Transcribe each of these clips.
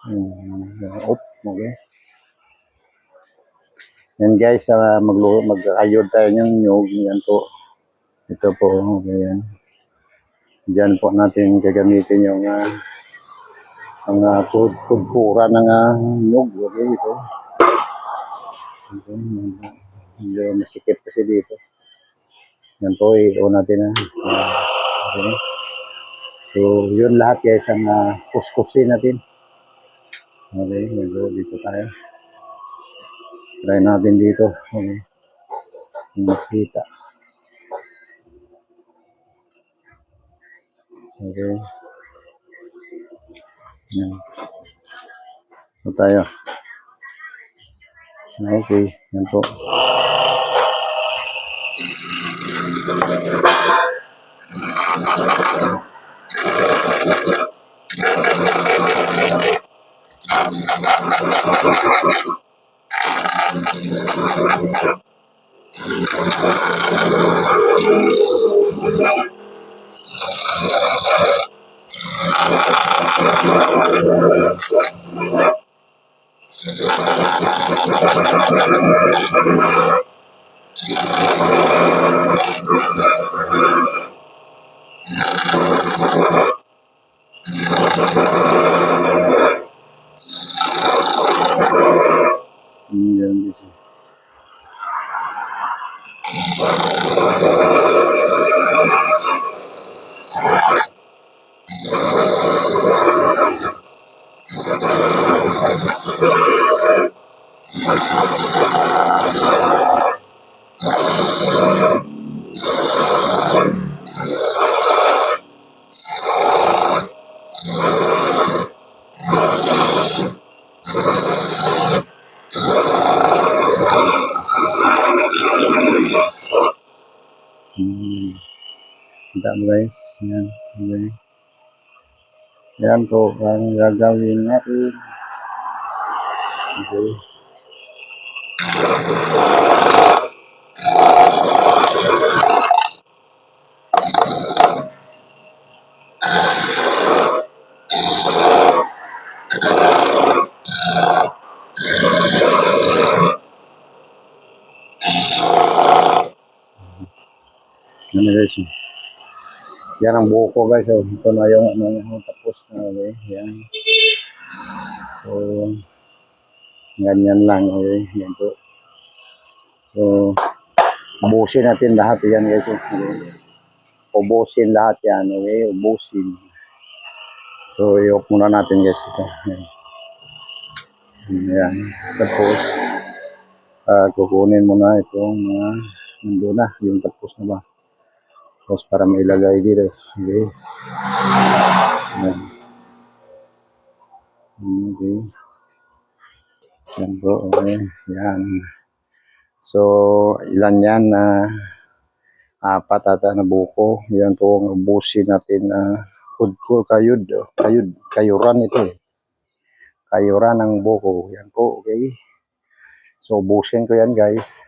Okay. Yan guys, mag-ayod tayo ng nyug. Yan po. Ito po. Okay, yan. Diyan po natin gagamitin yung ang kudkura ng nyug. Okay, ito. Medyo masikip kasi dito. Yan po, i-on natin na. Okay. So, yun lahat guys, ang kuskusin natin. Okay, medyo dito tayo. Try natin dito. Okay. Makita. Okay. Yan. Ito tayo. Okay, yan po. Yan dito. Kita mo guys. Yan. Okay. Yan po ang gagawin natin. Okay. Yan guys. Yan ang buko guys. So, ito na yung tapos na. Okay. Yan. So, ganyan lang. Okay. Yan po. So, ubusin natin lahat yan guys. Okay. Ubusin lahat yan. Okay. Ubusin. So, i-off muna natin guys ito. Yan. Yan. Tapos, kukunin mo na itong nandun na. Yung tapos na ba. Tapos para mailagay dito. Okay. Yan. Okay. Yan po. Okay. Yan. So, ilan yan na apat ata na buko. Yan po ang ubusin natin kayuran ito eh. Kayuran ng buko. Yan po. Okay. So, ubusin ko yan guys.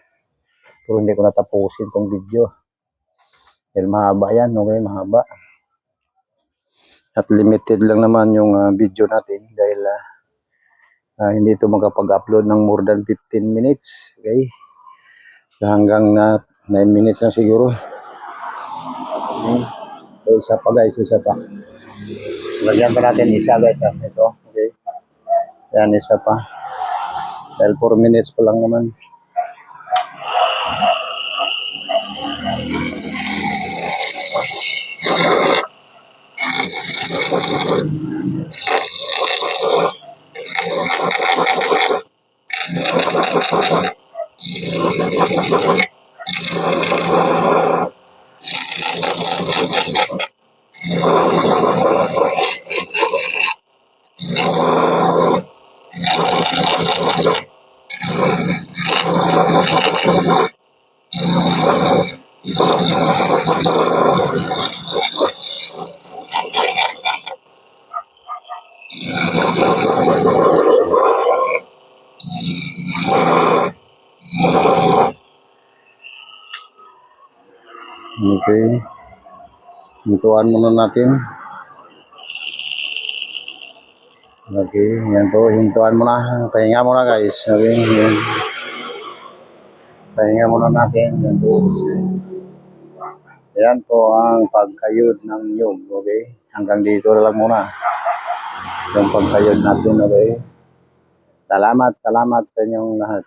Pero hindi ko natapusin tong video. Dahil mahaba yan. Okay, mahaba. At limited lang naman yung video natin dahil hindi ito makapag-upload ng more than 15 minutes. Okay. So, hanggang 9 minutes na siguro. Okay. So, isa pa guys, isa pa. Lagyan pa natin isa guys. Ito. Okay. Yan, isa pa. Dahil 4 minutes pa lang naman. Okay. Hintuan muna natin. Okay, yan po. Hintuan muna. Pahinga muna guys. Okay, yan. Pahinga muna natin. Yan po. Yan po ang pagkayod ng nyug. Okay, hanggang dito na lang muna. Yung pagkayod natin. Okay. Salamat sa inyong lahat.